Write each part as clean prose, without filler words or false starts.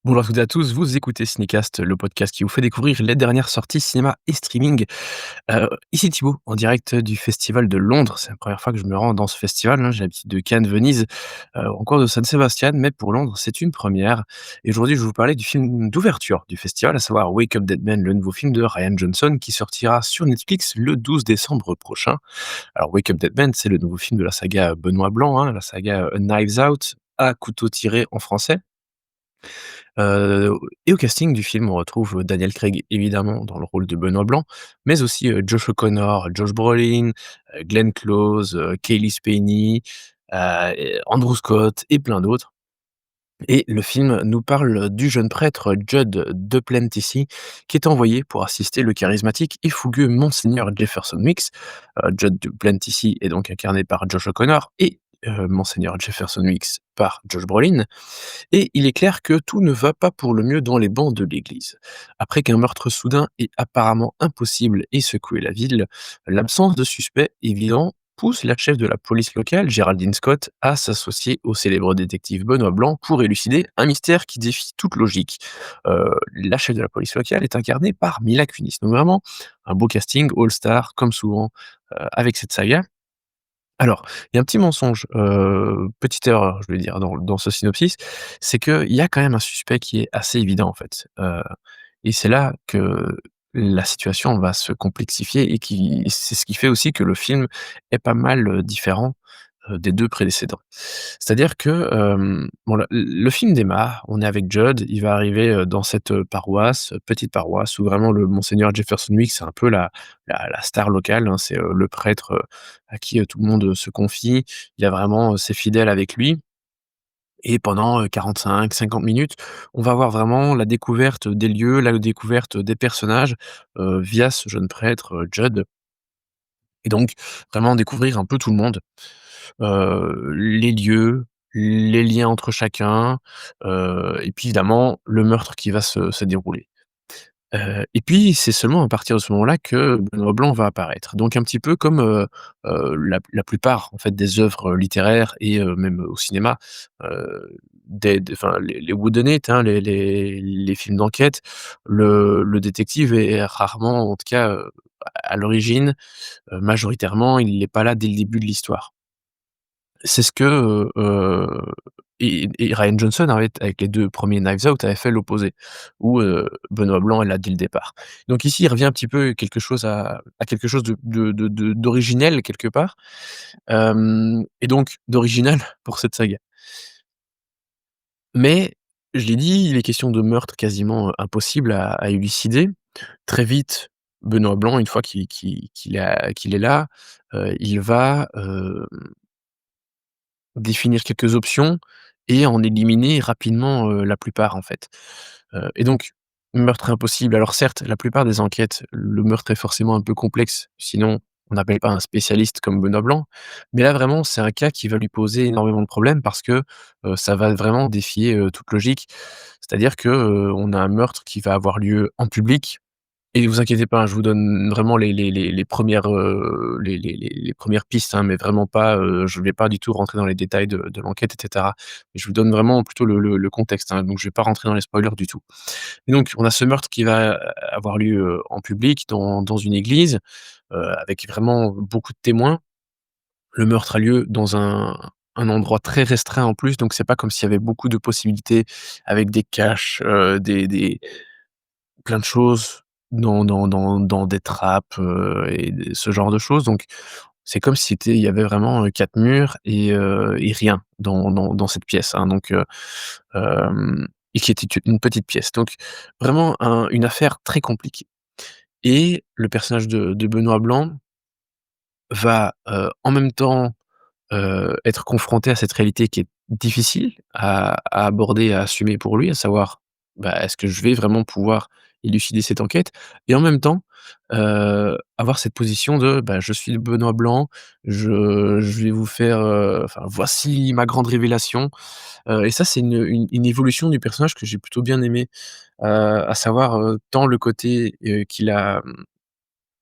Bonjour à toutes et à tous, vous écoutez Cinécast, le podcast qui vous fait découvrir les dernières sorties cinéma et streaming. Ici Thibaut, en direct du festival de Londres. C'est la première fois que je me rends dans ce festival, hein. J'ai l'habitude de Cannes, Venise, encore de San Sebastian, mais pour Londres, c'est une première. Et aujourd'hui, je vais vous parler du film d'ouverture du festival, à savoir Wake Up Dead Man, le nouveau film de Ryan Johnson qui sortira sur Netflix le 12 décembre prochain. Alors Wake Up Dead Man, c'est le nouveau film de la saga Benoît Blanc, hein, la saga Knives Out, à couteau tiré en français. Heu et au casting du film, on retrouve Daniel Craig évidemment dans le rôle de Benoît Blanc, mais aussi, Josh O'Connor, Josh Brolin, Glenn Close, Cailee Spaeny, et Andrew Scott et plein d'autres. Et le film nous parle du jeune prêtre Judd Duplantis, qui est envoyé pour assister le charismatique et fougueux monseigneur Jefferson Weeks. Judd Duplantis est donc incarné par Josh O'Connor et monseigneur Jefferson Weeks par Josh Brolin. Et il est clair que tout ne va pas pour le mieux dans les bancs de l'église. Après qu'un meurtre soudain et apparemment impossible ait secoué la ville, l'absence de suspect évident pousse la chef de la police locale, Geraldine Scott, à s'associer au célèbre détective Benoît Blanc pour élucider un mystère qui défie toute logique. La chef de la police locale est incarnée par Mila Kunis. Donc vraiment, un beau casting, all-star, comme souvent avec cette saga. Alors, il y a un petit mensonge, petite erreur, je vais dire, dans ce synopsis, c'est qu'il y a quand même un suspect qui est assez évident, en fait, et c'est là que la situation va se complexifier et qui c'est ce qui fait aussi que le film est pas mal, différent, des 2 précédents. C'est-à-dire que, bon, le film démarre, on est avec Judd, il va arriver, dans cette, paroisse, petite paroisse où vraiment le monseigneur Jefferson Wick, c'est un peu la star locale, hein. C'est, le prêtre, à qui, tout le monde, se confie. Il a vraiment, ses fidèles avec lui et pendant, 45-50 minutes, on va voir vraiment la découverte des lieux, la découverte des personnages, via ce jeune prêtre, Judd et donc vraiment découvrir un peu tout le monde. Les lieux, les liens entre chacun, et puis évidemment le meurtre qui va se dérouler. Et puis c'est seulement à partir de ce moment-là que Benoît Blanc va apparaître. Donc un petit peu comme, la plupart en fait des œuvres littéraires et même au cinéma, des enfin les whodunits, hein, les films d'enquête, le détective est rarement en tout cas, à l'origine, majoritairement, il n'est pas là dès le début de l'histoire. C'est ce que, et Rian Johnson avait avec les 2 premiers Knives Out avait fait l'opposé, où, Benoît Blanc est là dès le départ. Donc ici, il revient un petit peu quelque chose à quelque chose de d'originel quelque part, et donc d'original pour cette saga. Mais je l'ai dit, il est question de meurtre quasiment, impossible à élucider. Très vite, Benoît Blanc, une fois qu'il est là, il va, définir quelques options et en éliminer rapidement, la plupart, en fait. Et donc, meurtre impossible. Alors certes, la plupart des enquêtes, le meurtre est forcément un peu complexe, sinon on n'appelle pas un spécialiste comme Benoît Blanc. Mais là, vraiment, c'est un cas qui va lui poser énormément de problèmes parce que, ça va vraiment défier, toute logique. C'est-à-dire que, on a un meurtre qui va avoir lieu en public, et vous inquiétez pas, hein, je vous donne vraiment les 1res, les 1res pistes, hein, mais vraiment pas, je vais pas du tout rentrer dans les détails de l'enquête et cetera. Je vous donne vraiment plutôt le contexte, hein, donc je vais pas rentrer dans les spoilers du tout. Et donc on a ce meurtre qui va avoir lieu, en public dans une église, avec vraiment beaucoup de témoins. Le meurtre a lieu dans un endroit très restreint en plus, donc c'est pas comme s'il y avait beaucoup de possibilités avec des caches, des plein de choses dans des trappes, et ce genre de choses, donc c'est comme si il y avait vraiment, 4 murs et rien dans cette pièce, hein, donc et qui était une petite pièce, donc vraiment une affaire très compliquée. Et le personnage de Benoît Blanc va, en même temps, être confronté à cette réalité qui est difficile à aborder, à assumer pour lui, à savoir, bah, est-ce que je vais vraiment pouvoir élucider cette enquête? Et en même temps, avoir cette position de, bah, je suis Benoît Blanc, je vais vous faire, enfin voici ma grande révélation, et ça c'est une évolution du personnage que j'ai plutôt bien aimé, à savoir, tant le côté, qu'il a,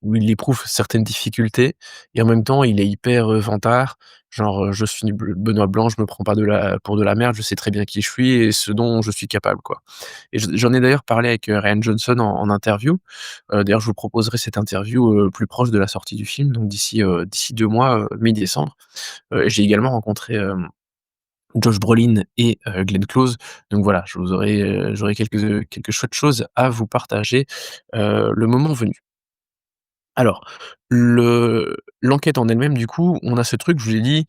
où il éprouve certaines difficultés et en même temps il est hyper, vantard. Genre, «Je suis Benoît Blanc, je me prends pas pour de la merde, je sais très bien qui je suis et ce dont je suis capable», quoi. Et j'en ai d'ailleurs parlé avec, Rian Johnson en interview. D'ailleurs je vous proposerai cette interview, plus proche de la sortie du film, donc d'ici 2 mois, mi-décembre. J'ai également rencontré, Josh Brolin et Glenn Close. Donc voilà, j'aurai quelques chouettes choses à vous partager, le moment venu. Alors, l'enquête en elle-même, du coup, on a ce truc, je vous l'ai dit,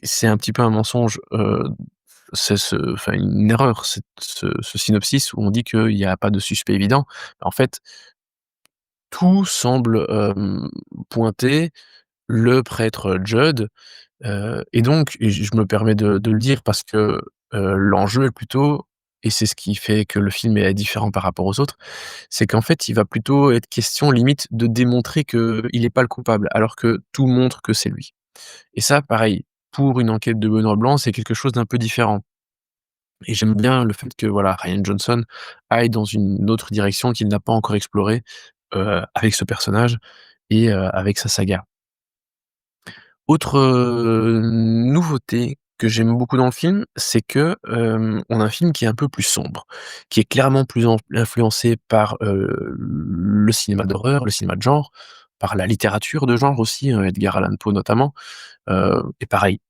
c'est un petit peu un mensonge, c'est enfin une erreur, ce synopsis où on dit qu'il y a pas de suspect évident. En fait, tout semble, pointer le prêtre Judd. Et donc je me permets de le dire parce que, l'enjeu est plutôt et c'est ce qui fait que le film est différent par rapport aux autres, c'est qu'en fait, il va plutôt être question limite de démontrer qu'il est pas le coupable, alors que tout montre que c'est lui. Et ça, pareil, pour une enquête de Benoît Blanc, c'est quelque chose d'un peu différent. Et j'aime bien le fait que, voilà, Rian Johnson aille dans une autre direction qu'il n'a pas encore explorée, avec ce personnage et avec sa saga. Autre, nouveauté que j'aime beaucoup dans le film, c'est que, on a un film qui est un peu plus sombre, qui est clairement plus influencé par, le cinéma d'horreur, le cinéma de genre, par la littérature de genre aussi, Edgar Allan Poe notamment, et pareil,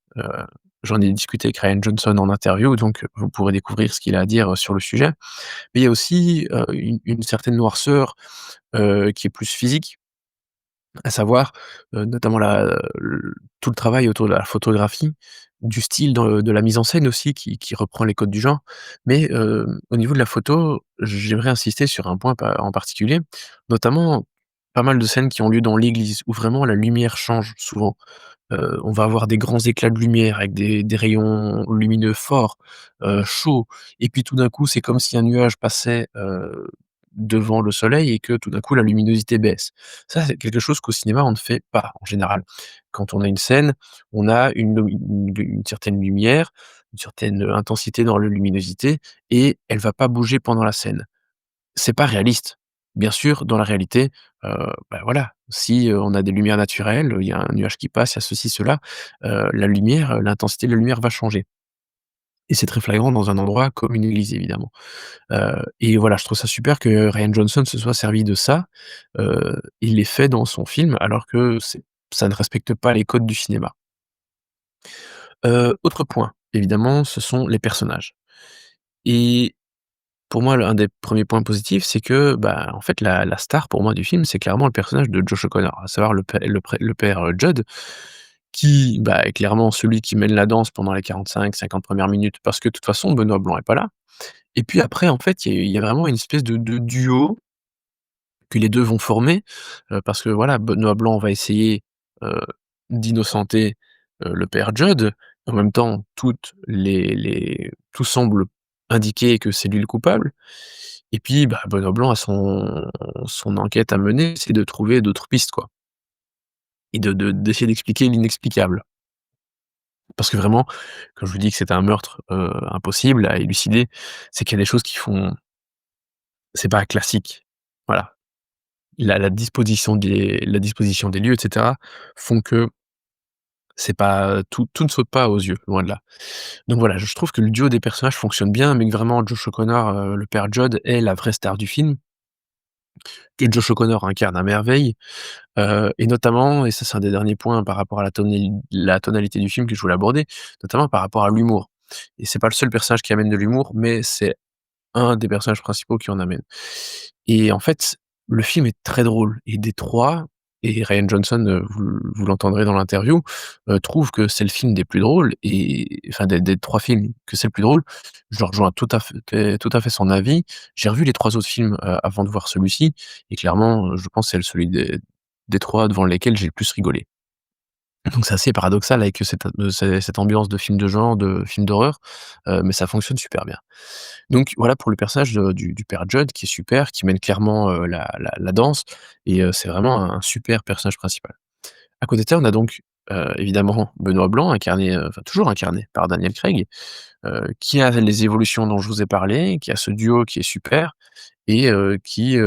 j'en ai discuté avec Rian Johnson en interview, donc vous pourrez découvrir ce qu'il a à dire sur le sujet. Mais il y a aussi, une certaine noirceur, qui est plus physique. À savoir, notamment tout le travail autour de la photographie, du style de la mise en scène aussi qui reprend les codes du genre. Mais, au niveau de la photo, j'aimerais insister sur un point en particulier, notamment pas mal de scènes qui ont lieu dans l'église, où vraiment la lumière change souvent. On va avoir des grands éclats de lumière avec des rayons lumineux forts, chauds et puis tout d'un coup, c'est comme si un nuage passait, devant le soleil et que tout d'un coup la luminosité baisse. Ça, c'est quelque chose qu'au cinéma on ne fait pas en général. Quand on a une scène, on a une certaine lumière, une certaine, intensité dans la luminosité et elle va pas bouger pendant la scène. C'est pas réaliste. Bien sûr, dans la réalité, bah, voilà, si, on a des lumières naturelles, il y a un nuage qui passe, il y a ceci, cela, la lumière, l'intensité de la lumière va changer et c'est très flagrant dans un endroit comme une église, évidemment. Et voilà, je trouve ça super que Rian Johnson se soit servi de ça, il l'ait fait dans son film alors que ça ne respecte pas les codes du cinéma. Autre point, évidemment, ce sont les personnages et pour moi, l'un des premiers points positifs, c'est que, bah, en fait, la star pour moi du film, c'est clairement le personnage de Josh O'Connor, à savoir le père, Judd, qui, bah, est clairement celui qui mène la danse pendant les 45-50 premières minutes parce que de toute façon Benoît Blanc est pas là. Et puis après, en fait, il y a vraiment une espèce de duo que les 2 vont former, parce que voilà, Benoît Blanc va essayer, heu, d'innocenter, le père Judd. En même temps, tout semble indiquer que c'est lui le coupable et puis, bah, Benoît Blanc a son enquête à mener, c'est de trouver d'autres pistes, quoi et d'essayer d'expliquer l'inexplicable. Parce que vraiment, quand je vous dis que c'est un meurtre, impossible à élucider, c'est qu'il y a des choses qui font c'est pas classique. Voilà. La disposition des lieux et cetera font que c'est pas tout ne saute pas aux yeux, loin de là. Donc voilà, je trouve que le duo des personnages fonctionne bien, mais que vraiment Josh O'Connor, le père Judd est la vraie star du film, que Josh O'Connor incarne à merveille, et notamment et ça c'est un des derniers points par rapport à la tonalité du film que je voulais aborder, notamment par rapport à l'humour et c'est pas le seul personnage qui amène de l'humour, mais c'est un des personnages principaux qui en amène. Et en fait, le film est très drôle et des 3 et Rian Johnson, vous l'entendrez dans l'interview, trouve que c'est le film des plus drôles et enfin des 3 films, que c'est le plus drôle. Je rejoins tout à fait son avis. J'ai revu les 3 autres films, avant de voir celui-ci et clairement, je pense que c'est celui des 3 devant lesquels j'ai le plus rigolé. Donc c'est assez paradoxal avec cette ambiance de film de genre, de film d'horreur, mais ça fonctionne super bien. Donc voilà pour le personnage du père Judd qui est super, qui mène clairement, la danse et c'est vraiment un super personnage principal. À côté de ça, on a donc, évidemment Benoît Blanc incarné, enfin toujours incarné par Daniel Craig, qui a les évolutions dont je vous ai parlé, qui a ce duo qui est super et qui,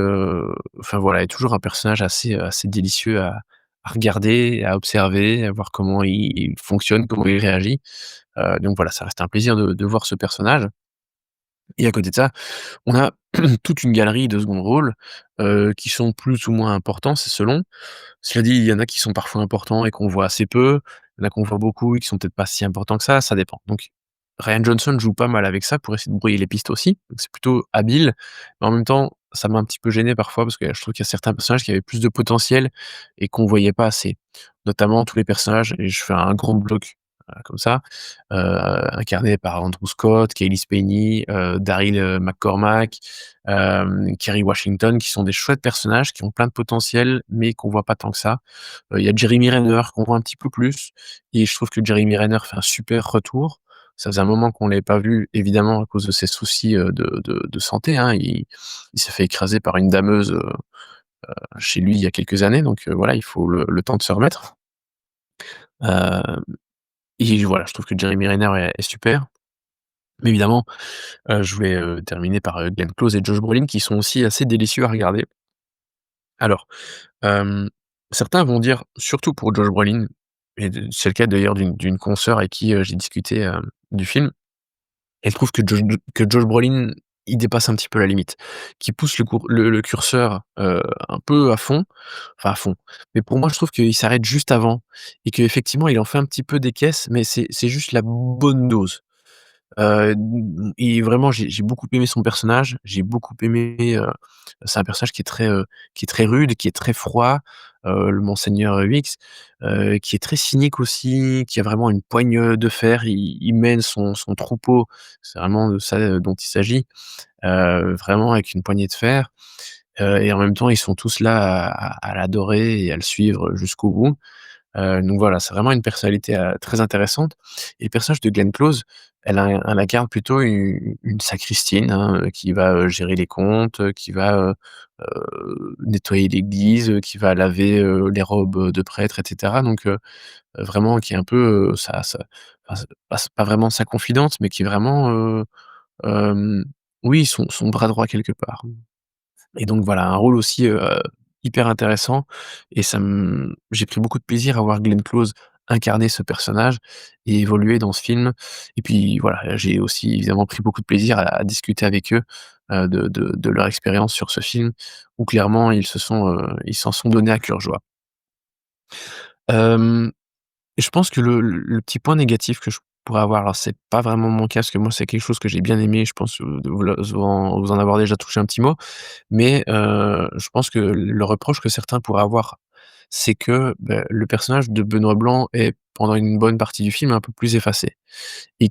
enfin voilà, est toujours un personnage assez délicieux à regarder, à observer, à voir comment il fonctionne, comment il réagit. Donc voilà, ça reste un plaisir de voir ce personnage et à côté de ça, on a toute une galerie de second rôles, qui sont plus ou moins importants, c'est selon. Cela dit, il y en a qui sont parfois importants et qu'on voit assez peu, il y en a qu'on voit beaucoup et qui sont peut-être pas si importants que ça dépend. Donc Rian Johnson joue pas mal avec ça pour essayer de brouiller les pistes aussi, donc c'est plutôt habile, mais en même temps, ça m'a un petit peu gêné parfois parce que je trouve qu'il y a certains personnages qui avaient plus de potentiel et qu'on voyait pas assez. Notamment tous les personnages et je fais un gros bloc, comme ça, incarnés par Andrew Scott, Cailee Spaeny, Daryl, McCormack, Kerry Washington, qui sont des chouettes personnages, qui ont plein de potentiel, mais qu'on voit pas tant que ça. Il y a Jeremy Renner qu'on voit un petit peu plus et je trouve que Jeremy Renner fait un super retour. Ça faisait un moment qu'on l'avait pas vu, évidemment à cause de ses soucis, de santé, hein. Il s'est fait écraser par une dameuse, chez lui il y a quelques années, donc voilà, il faut le temps de se remettre. Heu et voilà, je trouve que Jeremy Renner est super. Mais évidemment, je vais, terminer par, Glenn Close et Josh Brolin qui sont aussi assez délicieux à regarder. Alors, hem, certains vont dire, surtout pour Josh Brolin et c'est le cas d'ailleurs d'une consoeur avec qui, j'ai discuté, du film. Elle trouve que Josh Brolin, il dépasse un petit peu la limite, qu'il pousse le curseur, un peu à fond, enfin à fond. Mais pour moi, je trouve qu'il s'arrête juste avant et qu'effectivement, il en fait un petit peu des caisses, mais c'est juste la bonne dose. Et vraiment j'ai beaucoup aimé son personnage, j'ai beaucoup aimé, c'est un personnage qui est très rude, qui est très froid, le monseigneur, Hux, qui est très cynique aussi, qui a vraiment une poigne, de fer. Il mène son troupeau, c'est vraiment de ça, dont il s'agit, vraiment avec une poignée de fer, et en même temps ils sont tous là à l'adorer et à le suivre jusqu'au bout. Donc voilà, c'est vraiment une personnalité, très intéressante et le personnage de Glenn Close, elle incarne plutôt une sacristaine, hein, qui va, gérer les comptes, qui va, nettoyer l'église, qui va laver, les robes, de prêtres et cetera. Donc vraiment qui est un peu, sa enfin c'est pas vraiment sa confidente, mais qui est vraiment, hem, oui, son bras droit quelque part. Et donc voilà, un rôle aussi, hyper intéressant et j'ai pris beaucoup de plaisir à voir Glenn Close incarner ce personnage et évoluer dans ce film et puis voilà, j'ai aussi évidemment pris beaucoup de plaisir à discuter avec eux, de leur expérience sur ce film où clairement ils s'en sont donnés à cœur joie. Hem Je pense que le petit point négatif que je pourrais avoir, alors c'est pas vraiment mon cas, parce que moi c'est quelque chose que j'ai bien aimé, je pense, de vous en avoir déjà touché un petit mot, mais je pense que le reproche que certains pourraient avoir, c'est que, le personnage de Benoît Blanc est, pendant une bonne partie du film, un peu plus effacé et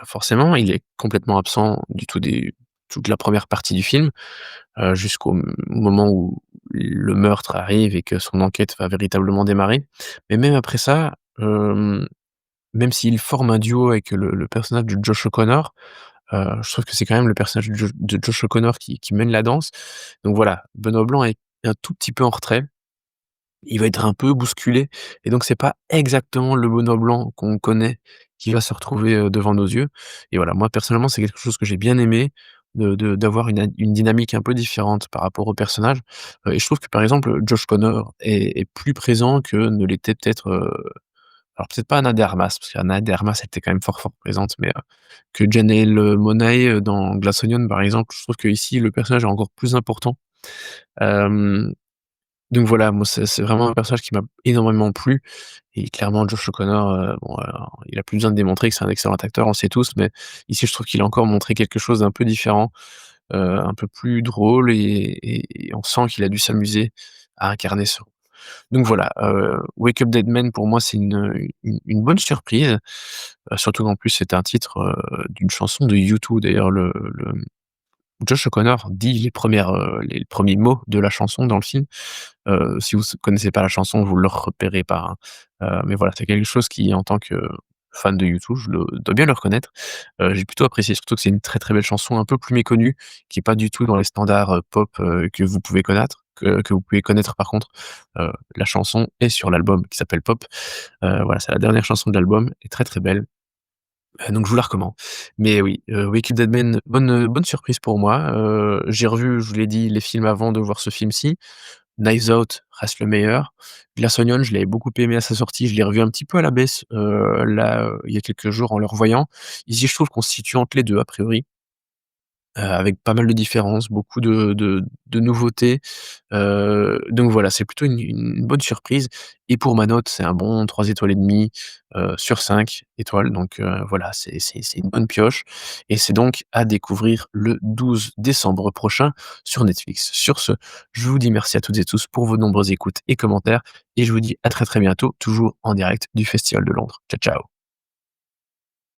forcément, il est complètement absent du tout des toute la première partie du film, jusqu'au moment où le meurtre arrive et que son enquête va véritablement démarrer. Mais même après ça, même s'il forme un duo avec le personnage de Josh O'Connor, je trouve que c'est quand même le personnage de Josh O'Connor qui mène la danse. Donc voilà, Benoît Blanc est un tout petit peu en retrait. Il va être un peu bousculé et donc c'est pas exactement le Benoît Blanc qu'on connaît qui va se retrouver, devant nos yeux et voilà, moi personnellement, c'est quelque chose que j'ai bien aimé d'avoir une dynamique un peu différente par rapport au personnage, et je trouve que par exemple, Josh Connor est plus présent que ne l'était peut-être, alors peut-être pas Ana de Armas, parce qu'Anna de Armas était quand même fort présente, mais que Janelle Monáe, dans Glass Onion par exemple. Je trouve qu'ici le personnage est encore plus important. Hem, donc voilà, moi c'est vraiment un personnage qui m'a énormément plu et clairement Josh O'Connor, bon, il a plus besoin de démontrer que c'est un excellent acteur, on le sait tous, mais ici je trouve qu'il a encore montré quelque chose d'un peu différent, un peu plus drôle et on sent qu'il a dû s'amuser à incarner ce rôle. Donc voilà, Wake Up Dead Man pour moi c'est une bonne surprise, surtout qu'en plus c'est un titre, d'une chanson de U2 d'ailleurs le Josh O'Connor dit les premiers mots de la chanson dans le film. Si vous connaissez pas la chanson, vous le repérez pas, hein. Mais voilà, c'est quelque chose qui en tant que fan de U2, je le dois bien le reconnaître, j'ai plutôt apprécié, surtout que c'est une très, très belle chanson un peu plus méconnue, qui est pas du tout dans les standards, pop, que vous pouvez que vous pouvez connaître par contre. La chanson est sur l'album qui s'appelle Pop. Voilà, c'est la dernière chanson de l'album, elle est très, très belle. Donc je vous la recommande. Mais oui, Wicked Dead Men, bonne surprise pour moi. J'ai revu, je vous l'ai dit, les films avant de voir ce film-ci. Knives Out reste le meilleur. Glass Onion, je l'avais beaucoup aimé à sa sortie, je l'ai revu un petit peu à la baisse, là, il y a quelques jours en le revoyant. Ici, je trouve qu'on se situe entre les 2 a priori, avec pas mal de différences, beaucoup de nouveautés. Donc voilà, c'est plutôt une bonne surprise et pour ma note, c'est un bon 3 étoiles et demie, sur 5 étoiles donc voilà, c'est une bonne pioche et c'est donc à découvrir le 12 décembre prochain sur Netflix. Sur ce, je vous dis merci à toutes et tous pour vos nombreuses écoutes et commentaires et je vous dis à très, très bientôt, toujours en direct du Festival de Londres. Ciao, ciao.